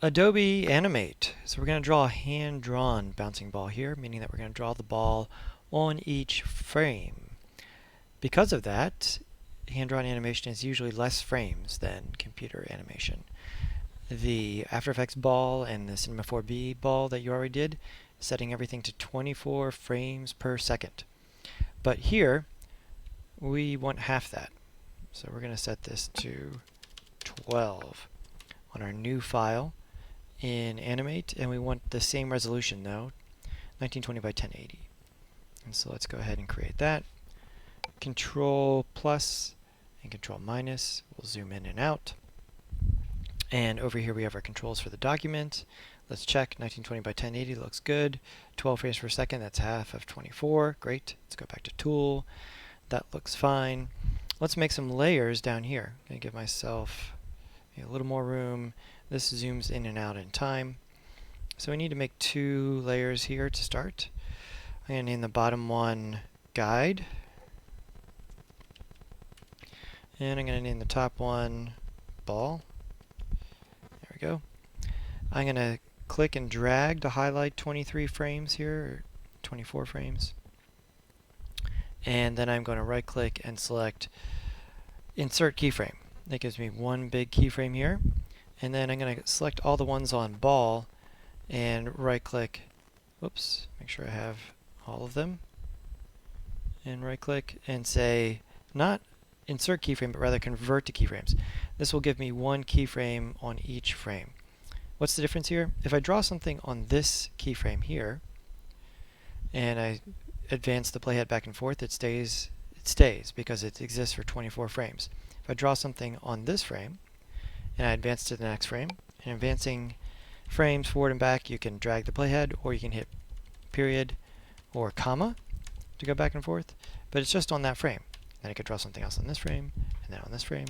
Adobe Animate. So we're going to draw a hand-drawn bouncing ball here, meaning that we're going to draw the ball on each frame. Because of that, hand-drawn animation is usually less frames than computer animation. The After Effects ball and the Cinema 4B ball that you already did, setting everything to 24 frames per second. But here, we want half that. So we're going to set this to 12 on our new file in Animate, and we want the same resolution though, 1920 by 1080. And so let's go ahead and create that. Control plus and Control minus will zoom in and out. And over here we have our controls for the document. Let's check 1920 by 1080 looks good. 12 frames per second, that's half of 24. Great. Let's go back to Tool. That looks fine. Let's make some layers down here. I'm going to give myself a little more room. This zooms in and out in time. So we need to make 2 layers here to start. I'm going to name the bottom one Guide. And I'm going to name the top one Ball. There we go. I'm going to click and drag to highlight 23 frames here, or 24 frames. And then I'm going to right click and select Insert Keyframe. That gives me one big keyframe here. And then I'm going to select all the ones on ball and right click, whoops, make sure I have all of them. And right click and say, not insert keyframe, but rather convert to keyframes. This will give me one keyframe on each frame. What's the difference here? If I draw something on this keyframe here, and I advance the playhead back and forth, it stays because it exists for 24 frames. If I draw something on this frame, and I advance to the next frame, and advancing frames forward and back, you can drag the playhead, or you can hit period or comma to go back and forth, but it's just on that frame. Then I could draw something else on this frame, and then on this frame,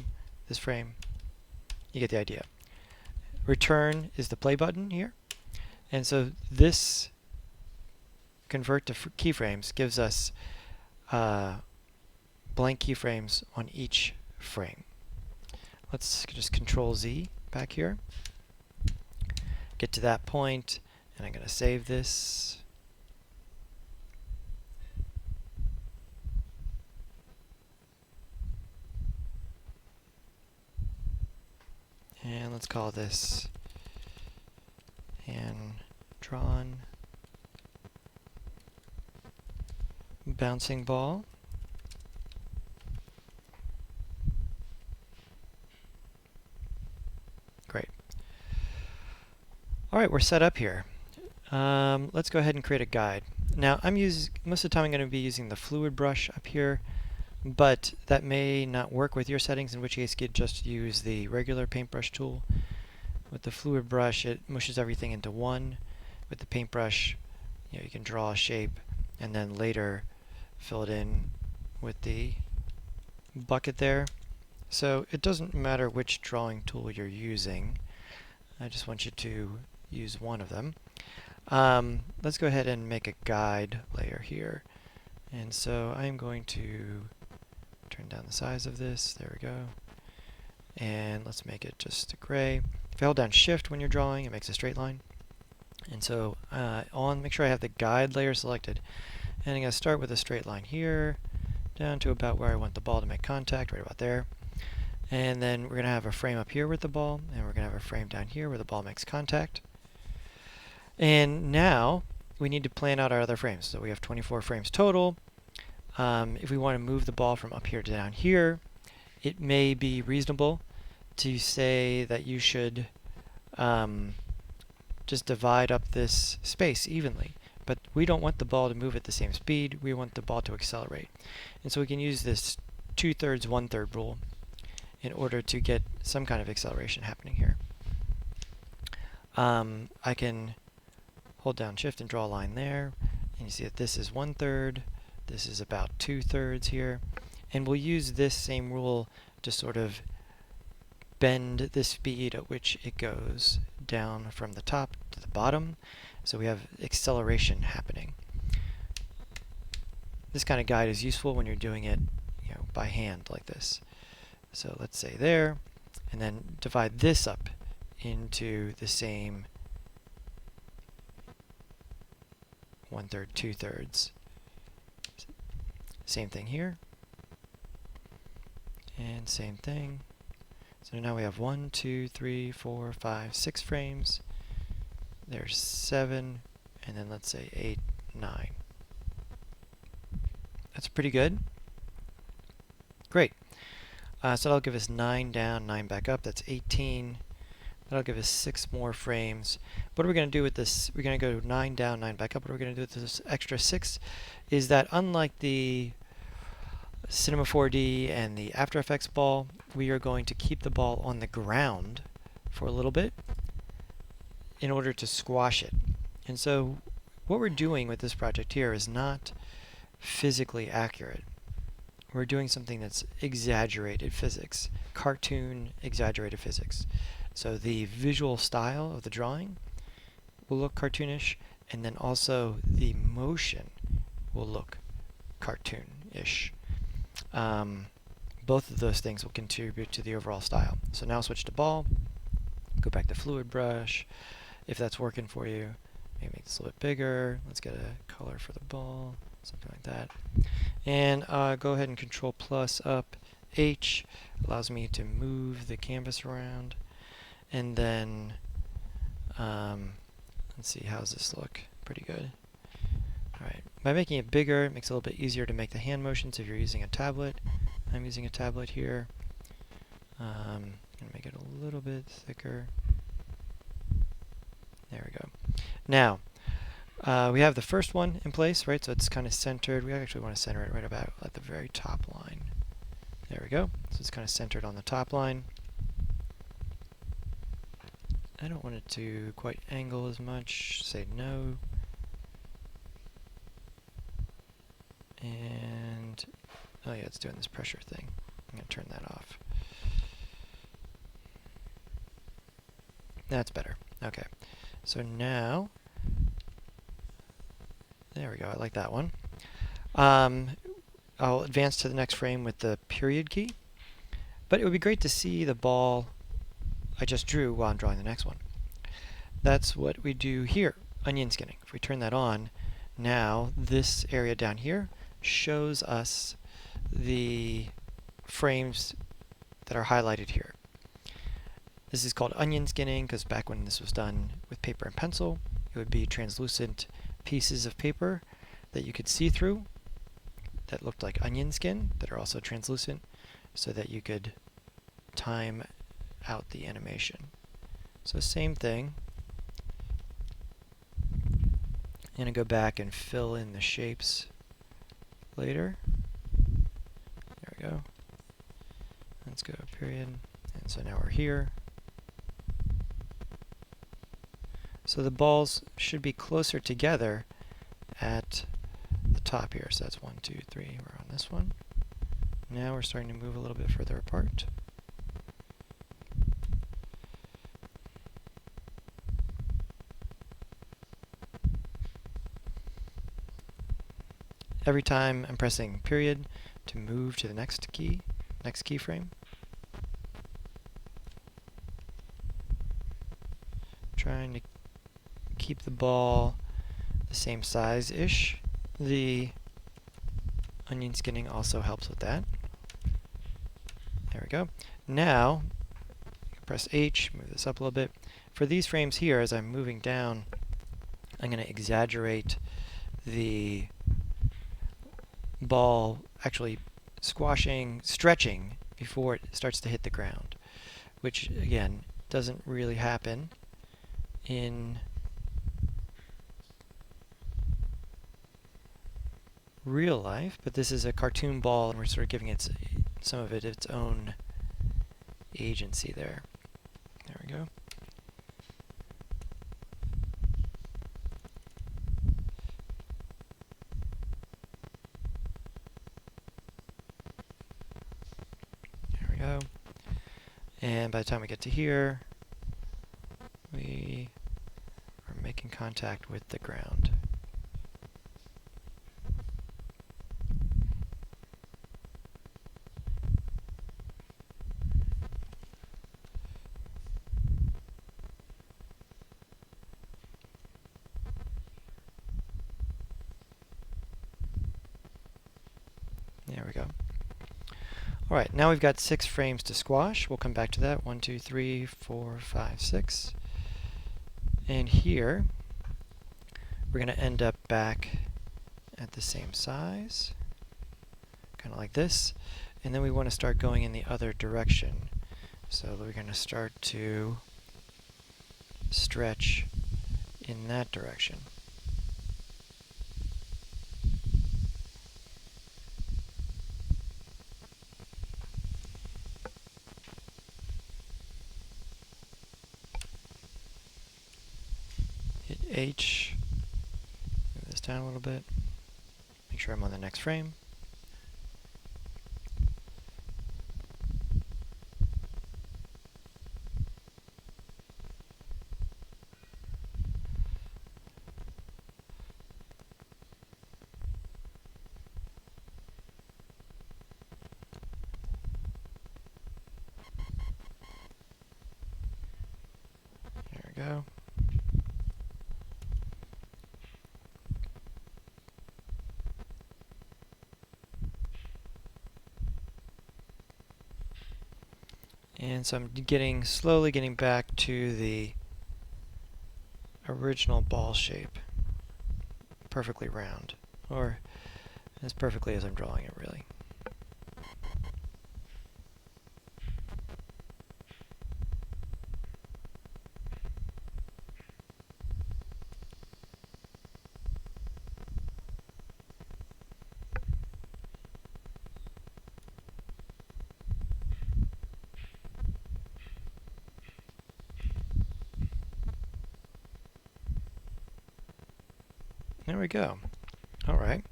this frame. You get the idea. Return is the play button here, and so this convert to keyframes gives us blank keyframes on each frame. Let's just Control Z back here. Get to that point, and I'm going to save this. And let's call this hand-drawn bouncing ball. Great. All right, we're set up here. Let's go ahead and create a guide. Now, most of the time I'm going to be using the fluid brush up here, but that may not work with your settings, in which case you could just use the regular paintbrush tool. With the fluid brush, it mushes everything into one. With the paintbrush, you can draw a shape and then later fill it in with the bucket there. So it doesn't matter which drawing tool you're using. I just want you to use one of them. Let's go ahead and make a guide layer here. And so I'm going to turn down the size of this. There we go. And let's make it just gray. If I hold down Shift when you're drawing, it makes a straight line. And so make sure I have the guide layer selected. And I'm going to start with a straight line here, down to about where I want the ball to make contact, right about there. And then we're going to have a frame up here with the ball, and we're going to have a frame down here where the ball makes contact. And now we need to plan out our other frames. So we have 24 frames total. If we want to move the ball from up here to down here, it may be reasonable to say that you should just divide up this space evenly. But we don't want the ball to move at the same speed. We want the ball to accelerate. And so we can use this 2/3, 1/3 rule in order to get some kind of acceleration happening here. I can hold down Shift and draw a line there. And you see that this is 1/3. This is about 2/3 here. And we'll use this same rule to sort of bend the speed at which it goes down from the top to the bottom. So we have acceleration happening. This kind of guide is useful when you're doing it by hand like this. So let's say there, and then divide this up into the same 1/3, 2/3. Same thing here. And same thing. So now we have 1, 2, 3, 4, 5, 6 frames. There's 7, and then let's say 8, 9. That's pretty good. Great. So that'll give us 9 down, 9 back up. That's 18. That'll give us 6 more frames. What are we going to do with this? We're going to go 9 down, 9 back up. What we're going to do with this extra 6 is that unlike the Cinema 4D and the After Effects ball, we are going to keep the ball on the ground for a little bit in order to squash it. And so what we're doing with this project here is not physically accurate. We're doing something that's exaggerated physics, cartoon exaggerated physics. So the visual style of the drawing will look cartoonish, and then also the motion will look cartoonish. Both of those things will contribute to the overall style. So now switch to ball, go back to fluid brush, if that's working for you. Maybe make this a little bit bigger. Let's get a color for the ball, something like that. And go ahead and Control plus up H, allows me to move the canvas around. And then, let's see, how's this look? Pretty good. Alright, by making it bigger, it makes it a little bit easier to make the hand motions if you're using a tablet. I'm using a tablet here. I'm going to make it a little bit thicker. There we go. Now, we have the first one in place, right? So it's kind of centered. We actually want to center it right about at the very top line. There we go. So it's kind of centered on the top line. I don't want it to quite angle as much. Say no. And, oh yeah, it's doing this pressure thing. I'm going to turn that off. That's better. Okay. So now, there we go. I like that one. I'll advance to the next frame with the period key. But it would be great to see the ball I just drew while I'm drawing the next one. That's what we do here, onion skinning. If we turn that on, now this area down here shows us the frames that are highlighted here. This is called onion skinning because back when this was done with paper and pencil, it would be translucent pieces of paper that you could see through that looked like onion skin that are also translucent so that you could time out the animation. So same thing. I'm going to go back and fill in the shapes later. There we go. Let's go period. And so now we're here. So the balls should be closer together at the top here. So that's 1, 2, 3. We're on this one. Now we're starting to move a little bit further apart. Every time I'm pressing period to move to the next keyframe. Trying to keep the ball the same size-ish. The onion skinning also helps with that. There we go. Now, press H, move this up a little bit. For these frames here, as I'm moving down, I'm going to exaggerate the ball actually stretching before it starts to hit the ground, which again doesn't really happen in real life, but this is a cartoon ball and we're sort of giving it some of it its own agency there. There we go. And by the time we get to here, we are making contact with the ground. Alright, now we've got 6 frames to squash. We'll come back to that. 1, 2, 3, 4, 5, 6. And here, we're going to end up back at the same size, kind of like this. And then we want to start going in the other direction. So we're going to start to stretch in that direction. Hit H, move this down a little bit, make sure I'm on the next frame. There we go. And so I'm slowly getting back to the original ball shape, perfectly round, or as perfectly as I'm drawing it, really. There we go. Alright,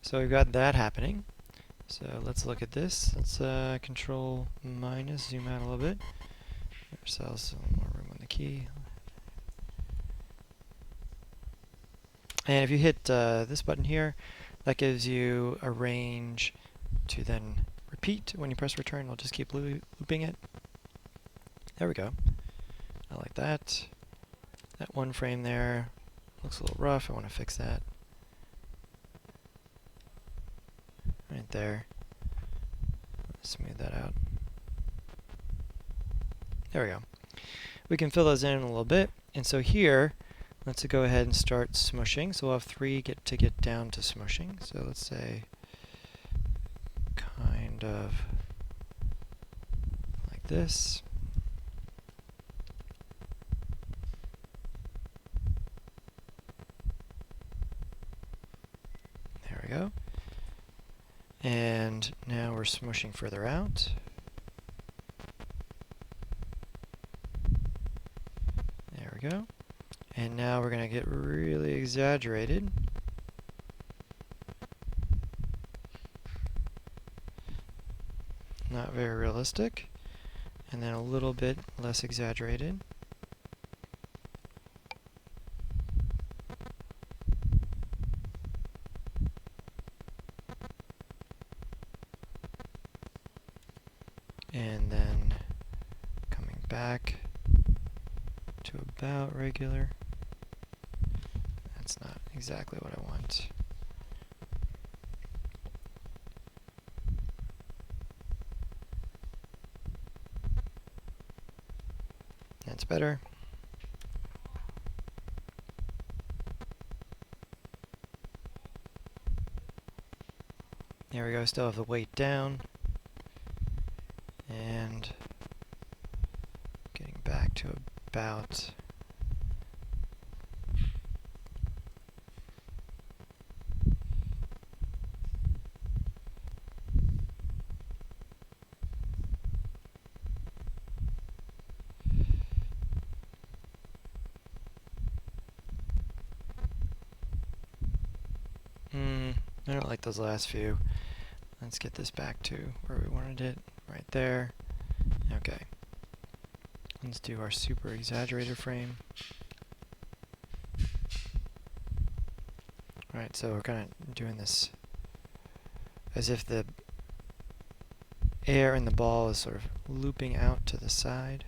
so we've got that happening. So let's look at this. Let's Control minus, zoom out a little bit. Give ourselves some more room on the key. And if you hit this button here, that gives you a range to then repeat. When you press return, it'll just keep looping it. There we go. I like that. That one frame there looks a little rough. I want to fix that. Right there. Let's smooth that out. There we go. We can fill those in a little bit. And so here, let's go ahead and start smushing. So we'll have 3 get down to smushing. So let's say kind of like this. There we go. And now we're smushing further out. There we go. And now we're going to get really exaggerated. Not very realistic. And then a little bit less exaggerated. And then coming back to about regular. That's not exactly what I want. That's better. There we go, still have the weight down. And getting back to about I don't like those last few. Let's get this back to where we wanted it, right there. Okay. Let's do our super exaggerated frame. Alright, so we're kind of doing this as if the air in the ball is sort of looping out to the side.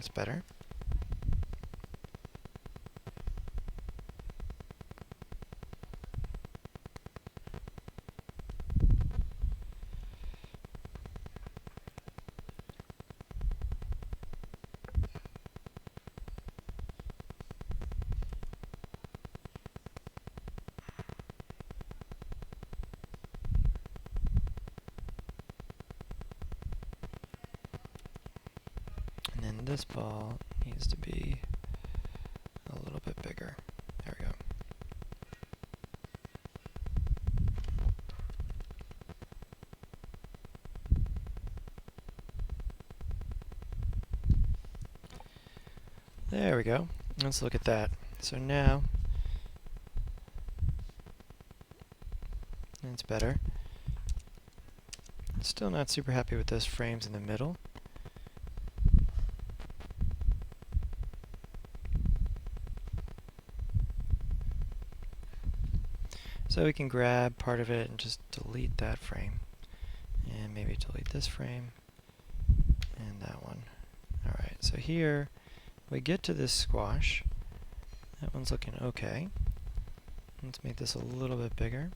That's better. And then this ball needs to be a little bit bigger. There we go. There we go. Let's look at that. So now, that's better. Still not super happy with those frames in the middle. So we can grab part of it and just delete that frame. And maybe delete this frame and that one. Alright, so here we get to this squash. That one's looking okay. Let's make this a little bit bigger.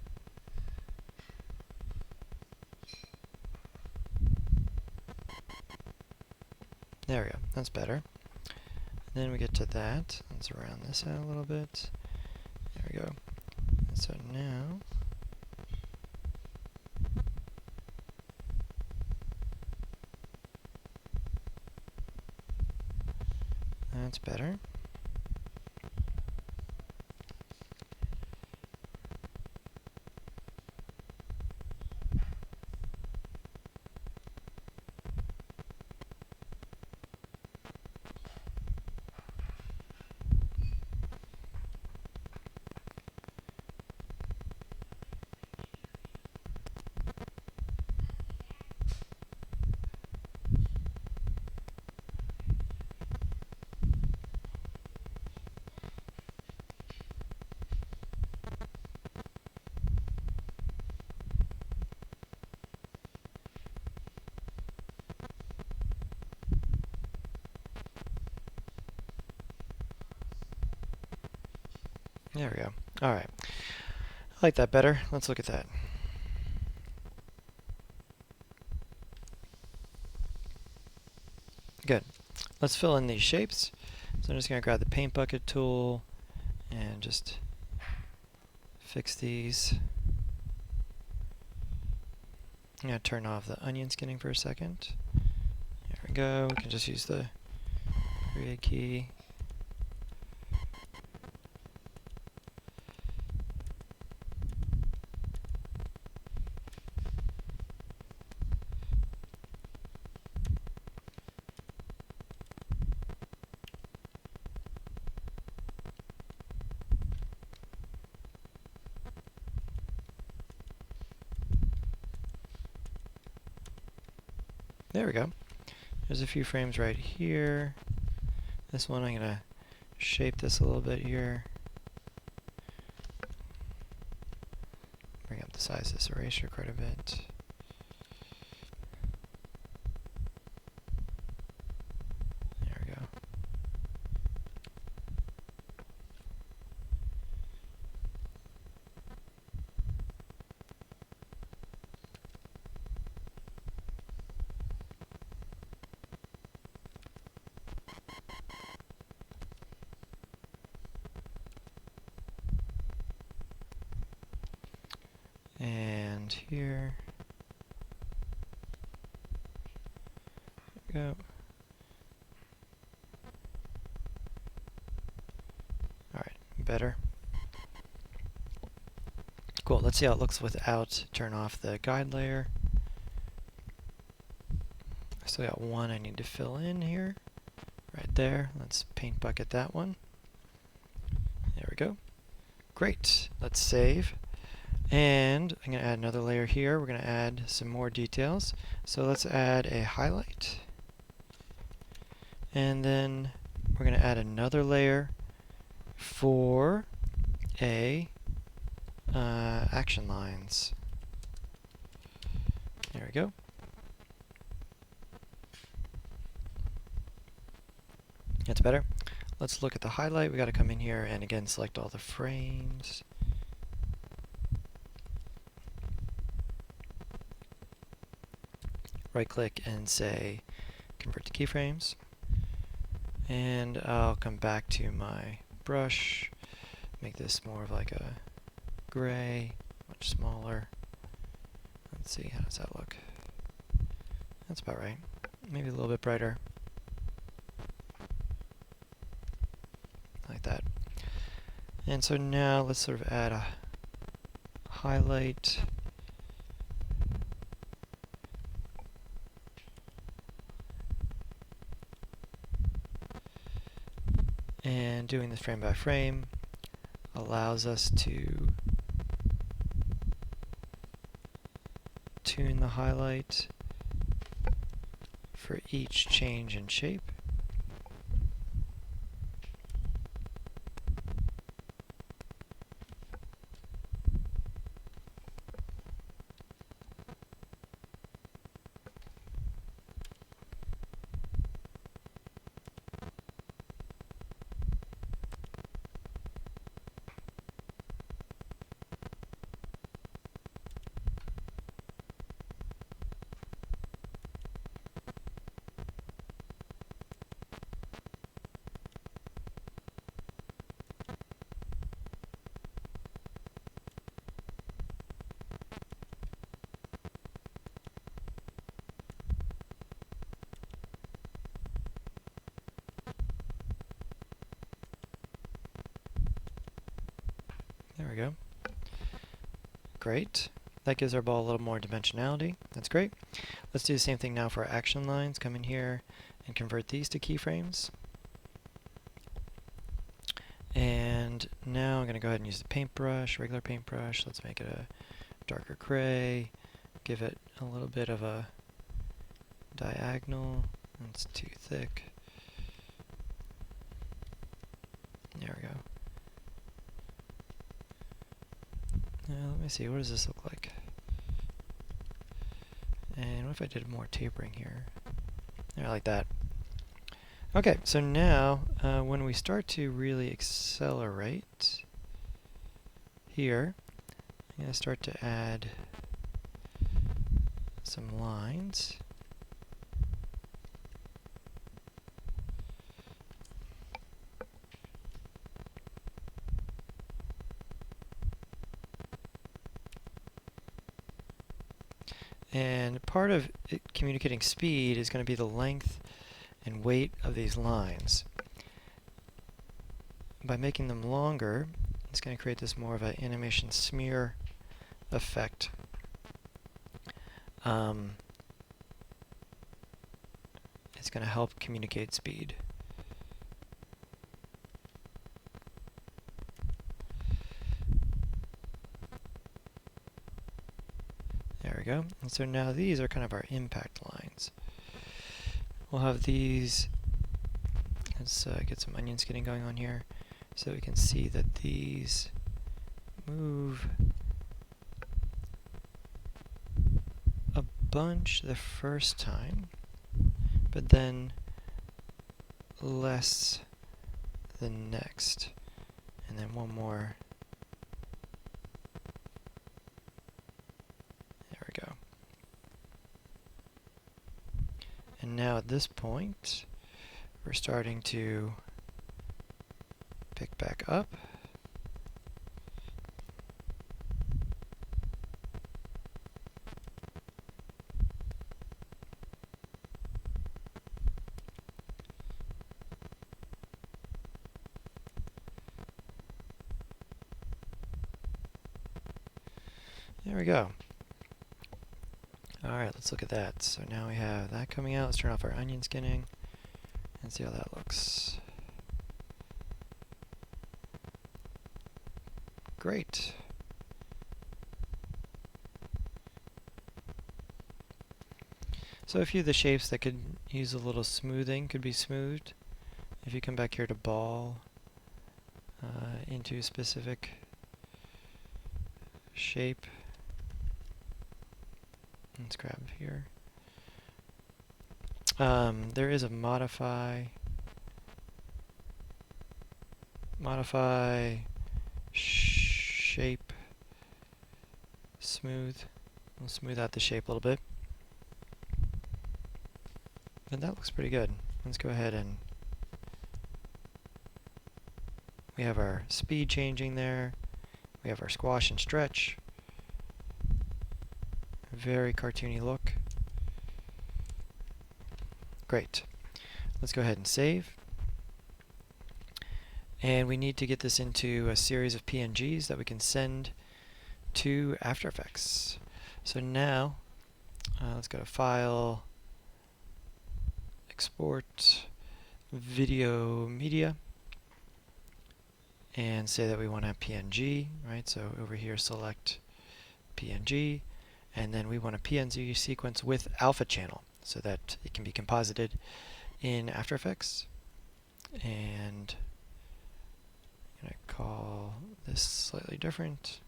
There we go, that's better. Then we get to that. Let's round this out a little bit. There we go. And so now, that's better. There we go. Alright. I like that better. Let's look at that. Good. Let's fill in these shapes. So I'm just going to grab the paint bucket tool and just fix these. I'm going to turn off the onion skinning for a second. There we go. We can just use the create key. There we go. There's a few frames right here. This one I'm going to shape this a little bit here. Bring up the size of this erasure quite a bit. There we go. And here, there we go. Alright, better. Cool, let's see how it looks without turn off the guide layer. I still got one I need to fill in here, right there. Let's paint bucket that one. There we go. Great, let's save. And I'm going to add another layer here. We're going to add some more details. So let's add a highlight. And then we're going to add another layer for a action lines. There we go. That's better. Let's look at the highlight. We got to come in here and again select all the frames. Right click and say convert to keyframes. And I'll come back to my brush, make this more of like a gray, much smaller. Let's see, how does that look? That's about right. Maybe a little bit brighter. Like that. And so now let's sort of add a highlight. And doing this frame by frame allows us to tune the highlight for each change in shape. There we go. Great. That gives our ball a little more dimensionality. That's great. Let's do the same thing now for our action lines. Come in here and convert these to keyframes. And now I'm going to go ahead and use the paintbrush, regular paintbrush. Let's make it a darker gray. Give it a little bit of a diagonal. It's too thick. There we go. Now let me see, what does this look like? And what if I did more tapering here? Yeah, like that. Okay, so now when we start to really accelerate here, I'm going to start to add some lines. And part of communicating speed is going to be the length and weight of these lines. By making them longer, it's going to create this more of an animation smear effect. It's going to help communicate speed. There we go. And so now these are kind of our impact lines. We'll have these. Let's get some onion skinning going on here so we can see that these move a bunch the first time, but then less the next. And then one more. There we go. And now at this point, we're starting to pick back up. There we go. Alright, let's look at that. So now we have that coming out. Let's turn off our onion skinning and see how that looks. Great. So a few of the shapes that could use a little smoothing could be smoothed. If you come back here to ball, into a specific shape. Let's grab here. There is a modify modify shape smooth. We'll smooth out the shape a little bit. And that looks pretty good. Let's go ahead and we have our speed changing there. We have our squash and stretch. Very cartoony look. Great. Let's go ahead and save. And we need to get this into a series of PNGs that we can send to After Effects. So now, let's go to File, Export, Video Media, and say that we want a PNG, right? So over here, select PNG, and then we want a PNG sequence with alpha channel so that it can be composited in After Effects. And I'm going to call this slightly different.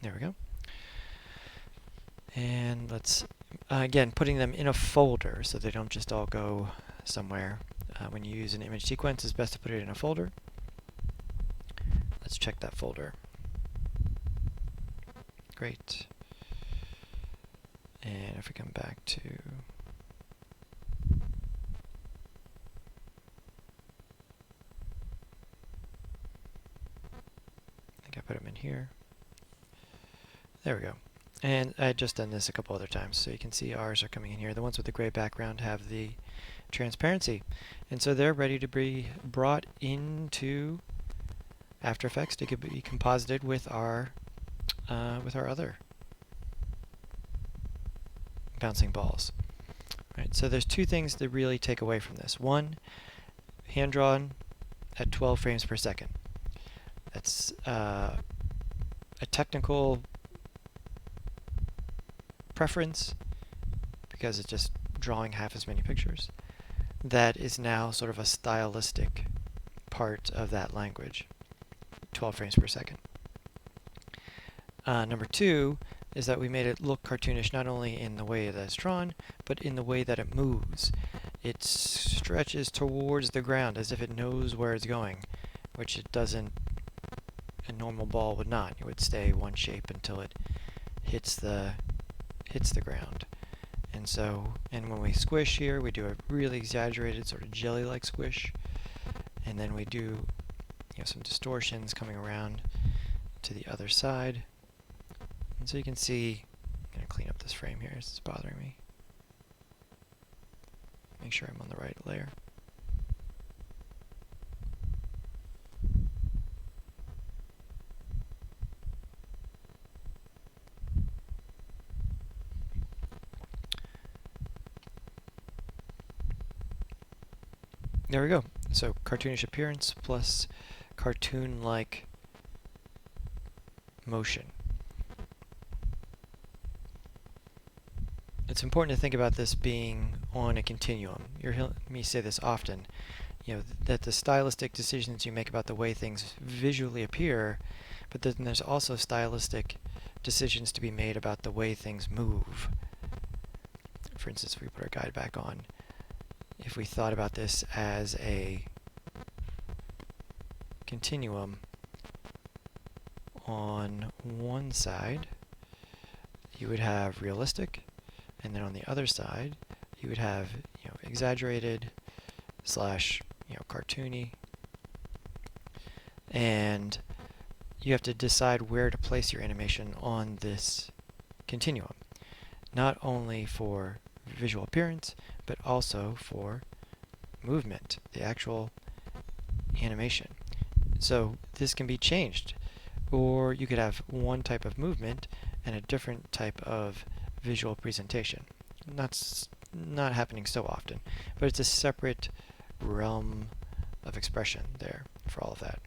There we go. And let's, again, putting them in a folder so they don't just all go somewhere. When you use an image sequence, it's best to put it in a folder. Let's check that folder. Great. And if we come back to I think I put them in here. There we go. And I had just done this a couple other times, so you can see ours are coming in here. The ones with the gray background have the transparency. And so they're ready to be brought into After Effects to be composited with our other bouncing balls. Right, so there's two things to really take away from this. One, hand-drawn at 12 frames per second. That's a technical preference because it's just drawing half as many pictures. That is now sort of a stylistic part of that language, 12 frames per second. Number two is that we made it look cartoonish not only in the way that it's drawn, but in the way that it moves. It stretches towards the ground as if it knows where it's going, which it doesn't, a normal ball would not. It would stay one shape until it hits the ground. And so, and when we squish here, we do a really exaggerated sort of jelly-like squish, and then we do, some distortions coming around to the other side. And so you can see, I'm going to clean up this frame here, it's bothering me. Make sure I'm on the right layer. There we go. So cartoonish appearance plus cartoon-like motion. It's important to think about this being on a continuum. You'll hear me say this often, that the stylistic decisions you make about the way things visually appear, but then there's also stylistic decisions to be made about the way things move. For instance, if we put our guide back on, if we thought about this as a continuum, on one side you would have realistic, and then on the other side you would have exaggerated slash cartoony, and you have to decide where to place your animation on this continuum, not only for visual appearance but also for movement, the actual animation. So this can be changed, or you could have one type of movement and a different type of visual presentation. That's not happening so often, but it's a separate realm of expression there for all of that.